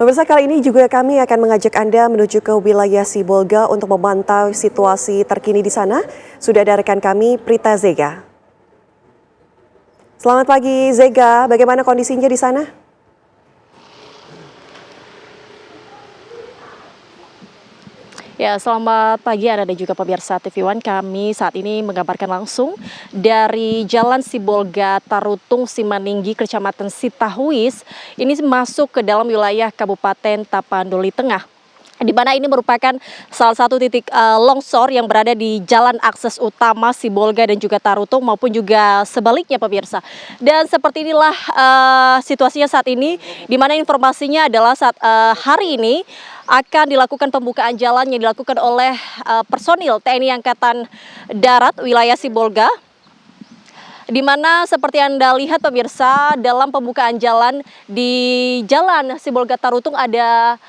Pemirsa, kali ini juga kami akan mengajak Anda menuju ke wilayah Sibolga untuk memantau situasi terkini di sana. Sudah ada rekan kami, Prita Zega. Selamat pagi Zega, bagaimana kondisinya di sana? Ya, selamat pagi Anda dan juga pemirsa TV One. Kami saat ini mengabarkan langsung dari Jalan Sibolga Tarutung Simaninggi, Kecamatan Sitahuis. Ini masuk ke dalam wilayah Kabupaten Tapanuli Tengah, di mana ini merupakan salah satu titik longsor yang berada di jalan akses utama Sibolga dan juga Tarutung maupun juga sebaliknya pemirsa. Dan seperti inilah situasinya saat ini, di mana informasinya adalah saat hari ini akan dilakukan pembukaan jalan yang dilakukan oleh personil TNI Angkatan Darat wilayah Sibolga. Di mana seperti Anda lihat pemirsa, dalam pembukaan jalan di Jalan Sibolga Tarutung ada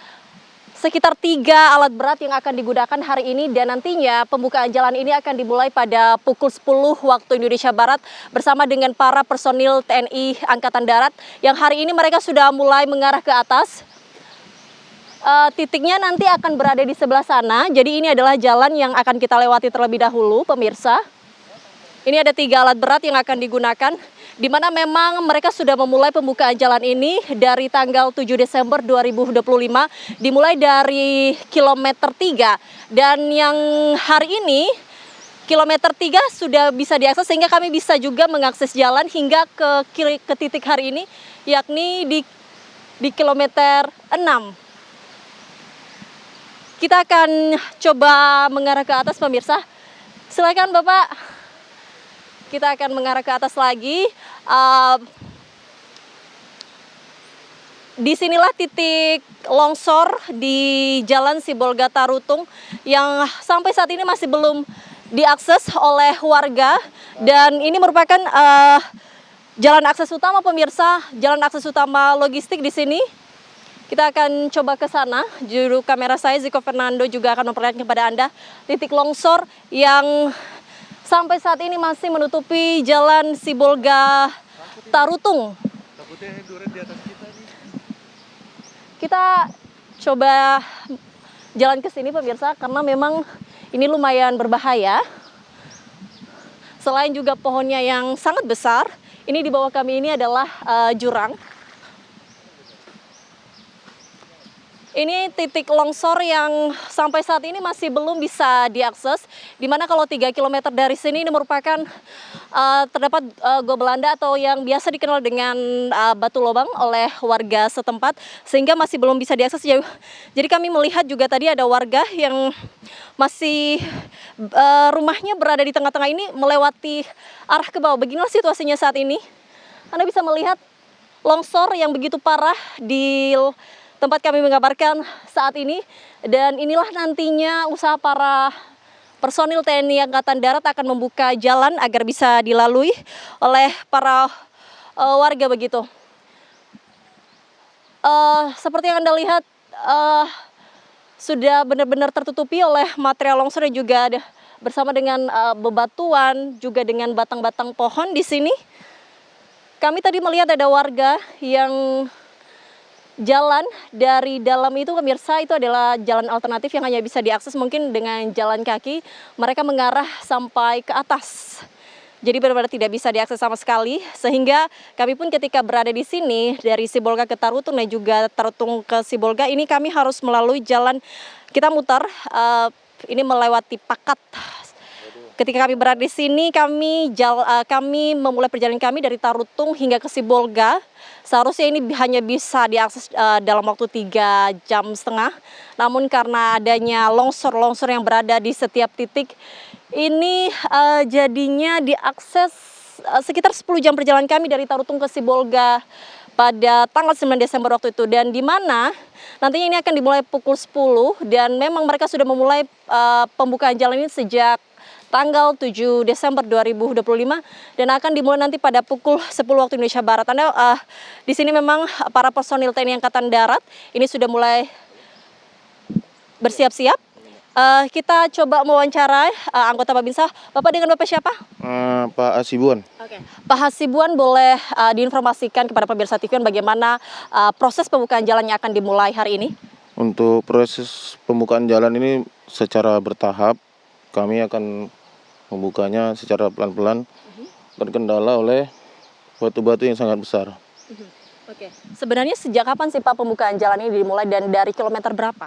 sekitar 3 alat berat yang akan digunakan hari ini, dan nantinya pembukaan jalan ini akan dimulai pada pukul 10 waktu Indonesia Barat bersama dengan para personil TNI Angkatan Darat yang hari ini mereka sudah mulai mengarah ke atas. Titiknya nanti akan berada di sebelah sana, jadi ini adalah jalan yang akan kita lewati terlebih dahulu pemirsa. Ini ada 3 alat berat yang akan digunakan, di mana memang mereka sudah memulai pembukaan jalan ini dari tanggal 7 Desember 2025, dimulai dari kilometer 3. Dan yang hari ini, kilometer 3 sudah bisa diakses, sehingga kami bisa juga mengakses jalan hingga ke titik hari ini, yakni di kilometer 6. Kita akan coba mengarah ke atas pemirsa. Silakan Bapak. Kita akan mengarah ke atas lagi. Disinilah titik longsor di Jalan Sibolga Tarutung yang sampai saat ini masih belum diakses oleh warga, dan ini merupakan jalan akses utama pemirsa, jalan akses utama logistik di sini. Kita akan coba ke sana. Juru kamera saya Ziko Fernando juga akan memperlihatkan kepada Anda titik longsor yang sampai saat ini masih menutupi Jalan Sibolga Tarutung. Kita coba jalan ke sini pemirsa, karena memang ini lumayan berbahaya. Selain juga pohonnya yang sangat besar, ini di bawah kami ini adalah jurang. Ini titik longsor yang sampai saat ini masih belum bisa diakses, di mana kalau 3 km dari sini ini merupakan terdapat Gua Belanda atau yang biasa dikenal dengan batu lubang oleh warga setempat, sehingga masih belum bisa diakses. Jadi kami melihat juga tadi ada warga yang masih rumahnya berada di tengah-tengah ini melewati arah ke bawah. Beginilah situasinya saat ini. Anda bisa melihat longsor yang begitu parah di tempat kami mengabarkan saat ini, dan inilah nantinya usaha para personil TNI Angkatan Darat akan membuka jalan agar bisa dilalui oleh para warga begitu. Seperti yang Anda lihat, sudah benar-benar tertutupi oleh material longsor, dan juga ada bersama dengan bebatuan, juga dengan batang-batang pohon di sini. Kami tadi melihat ada warga yang jalan dari dalam itu pemirsa, itu adalah jalan alternatif yang hanya bisa diakses mungkin dengan jalan kaki. Mereka mengarah sampai ke atas, jadi benar-benar tidak bisa diakses sama sekali. Sehingga kami pun ketika berada di sini dari Sibolga ke Tarutung dan juga Tarutung ke Sibolga, ini kami harus melalui jalan, kita mutar, ini melewati Pakat. Ketika kami berada di sini, kami memulai perjalanan kami dari Tarutung hingga ke Sibolga. Seharusnya ini hanya bisa diakses dalam waktu 3,5 jam. Namun karena adanya longsor-longsor yang berada di setiap titik, ini jadinya diakses sekitar 10 jam perjalanan kami dari Tarutung ke Sibolga pada tanggal 9 Desember waktu itu. Dan di mana nantinya ini akan dimulai pukul 10, dan memang mereka sudah memulai pembukaan jalan ini sejak tanggal 7 Desember 2025, dan akan dimulai nanti pada pukul 10 waktu Indonesia Barat. Anda di sini memang para personil TNI Angkatan Darat ini sudah mulai bersiap-siap Kita coba mewawancara anggota Babinsa. Bapak dengan Bapak siapa? Pak Asibuan. Oke. Pak Hasibuan, boleh diinformasikan kepada pemirsa TV bagaimana proses pembukaan jalan yang akan dimulai hari ini? Untuk proses pembukaan jalan ini secara bertahap, kami akan membukanya secara pelan-pelan, terkendala oleh batu-batu yang sangat besar. Oke. Sebenarnya sejak kapan sih Pak pembukaan jalan ini dimulai dan dari kilometer berapa?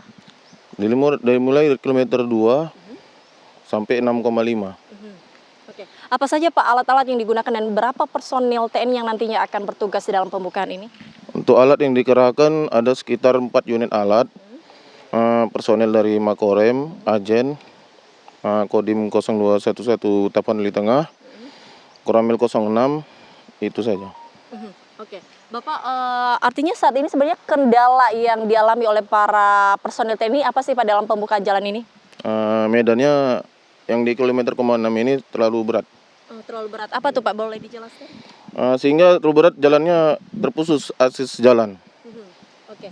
Mulai dari kilometer 2 sampai 6,5. Oke. Apa saja Pak alat-alat yang digunakan dan berapa personil TNI yang nantinya akan bertugas di dalam pembukaan ini? Untuk alat yang dikerahkan ada sekitar 4 unit alat, personel dari Makorem, Ajen, Kodim 0211 Tapanuli Tengah, Koramil 06, itu saja. Oke, Bapak, artinya saat ini sebenarnya kendala yang dialami oleh para personil TNI apa sih Pak dalam pembukaan jalan ini? Medannya yang di kilometer 6 ini terlalu berat. Terlalu berat. Apa tuh Pak, boleh dijelaskan? Sehingga terlalu berat jalannya terputus akses jalan. Oke.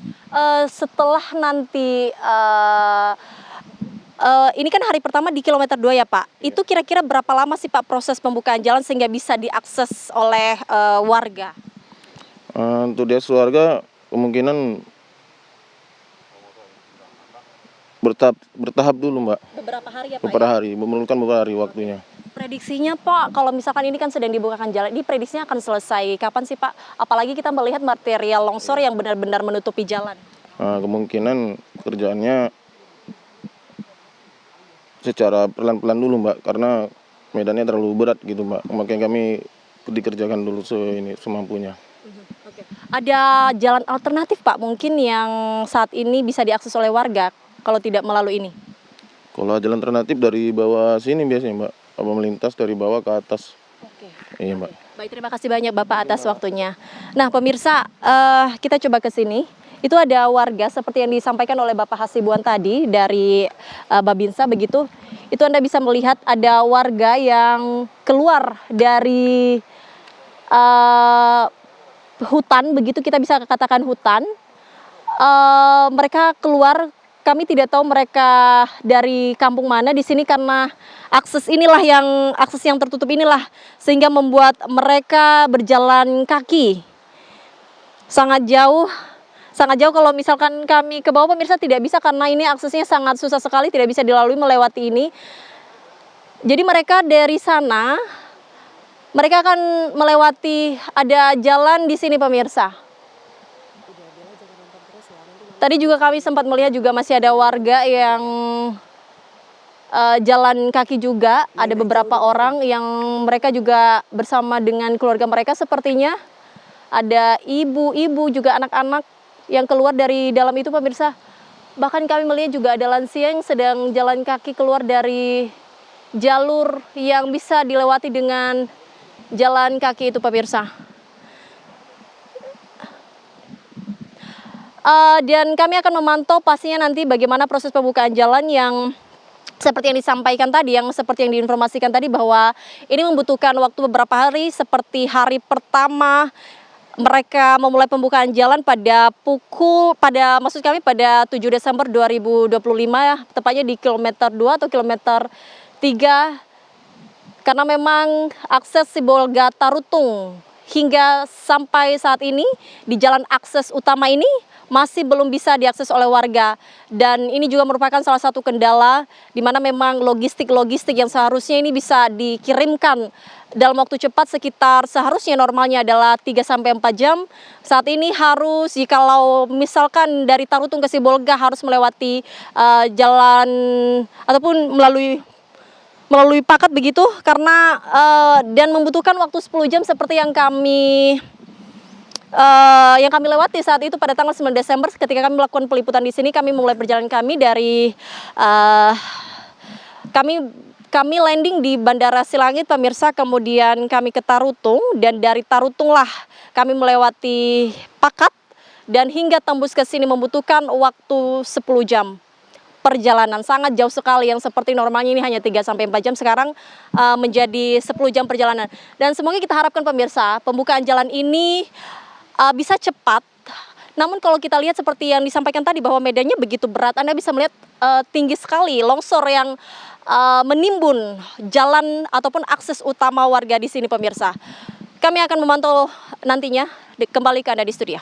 Setelah nanti ini kan hari pertama di kilometer 2 ya Pak. Itu kira-kira berapa lama sih Pak proses pembukaan jalan sehingga bisa diakses oleh warga? Untuk dia keluarga kemungkinan bertahap dulu, Mbak. Beberapa hari ya Pak? Beberapa hari, memerlukan beberapa hari waktunya. Prediksinya Pak, kalau misalkan ini kan sedang dibukakan jalan, ini prediksinya akan selesai kapan sih Pak? Apalagi kita melihat material longsor yang benar-benar menutupi jalan. Kemungkinan kerjaannya secara pelan-pelan dulu, Mbak, karena medannya terlalu berat gitu, Mbak. Makanya kami dikerjakan dulu semampunya. Oke. Ada jalan alternatif Pak mungkin yang saat ini bisa diakses oleh warga kalau tidak melalui ini? Kalau jalan alternatif dari bawah sini biasanya, Mbak. Apa melintas dari bawah ke atas. Oke. Iya, Mbak. Baik, terima kasih banyak Bapak atas waktunya. Nah pemirsa, kita coba ke sini. Itu ada warga seperti yang disampaikan oleh Bapak Hasibuan tadi dari Babinsa begitu. Itu Anda bisa melihat ada warga yang keluar dari hutan, begitu kita bisa katakan hutan. Mereka keluar, kami tidak tahu mereka dari kampung mana di sini karena akses yang tertutup inilah sehingga membuat mereka berjalan kaki sangat jauh kalau misalkan kami ke bawah pemirsa tidak bisa karena ini aksesnya sangat susah sekali, tidak bisa dilalui melewati ini. Jadi mereka dari sana mereka akan melewati, ada jalan di sini pemirsa. Tadi juga kami sempat melihat juga masih ada warga yang jalan kaki juga. Ada beberapa orang yang mereka juga bersama dengan keluarga mereka sepertinya. Ada ibu-ibu juga anak-anak yang keluar dari dalam itu pemirsa. Bahkan kami melihat juga ada lansia yang sedang jalan kaki keluar dari jalur yang bisa dilewati dengan jalan kaki itu pemirsa. Dan kami akan memantau pastinya nanti bagaimana proses pembukaan jalan yang seperti yang disampaikan tadi, yang seperti yang diinformasikan tadi bahwa ini membutuhkan waktu beberapa hari. Seperti hari pertama mereka memulai pembukaan jalan pada 7 Desember 2025 ya, tepatnya di kilometer 2 atau kilometer 3. Karena memang akses Sibolga Tarutung hingga sampai saat ini di jalan akses utama ini masih belum bisa diakses oleh warga. Dan ini juga merupakan salah satu kendala di mana memang logistik yang seharusnya ini bisa dikirimkan dalam waktu cepat sekitar seharusnya normalnya adalah 3-4 jam. Saat ini harus jikalau misalkan dari Tarutung ke Sibolga harus melewati jalan ataupun melalui pakat begitu karena dan membutuhkan waktu 10 jam seperti yang kami lewati saat itu pada tanggal 9 Desember ketika kami melakukan peliputan di sini. Kami mulai perjalanan kami dari kami landing di Bandara Silangit pemirsa, kemudian kami ke Tarutung dan dari Tarutunglah kami melewati pakat dan hingga tembus ke sini membutuhkan waktu 10 jam. Perjalanan sangat jauh sekali, yang seperti normalnya ini hanya 3-4 jam sekarang menjadi 10 jam perjalanan. Dan semoga kita harapkan pemirsa pembukaan jalan ini bisa cepat. Namun kalau kita lihat seperti yang disampaikan tadi bahwa medannya begitu berat, Anda bisa melihat tinggi sekali, longsor yang menimbun jalan ataupun akses utama warga di sini pemirsa. Kami akan memantau nantinya, kembali ke Anda di studio.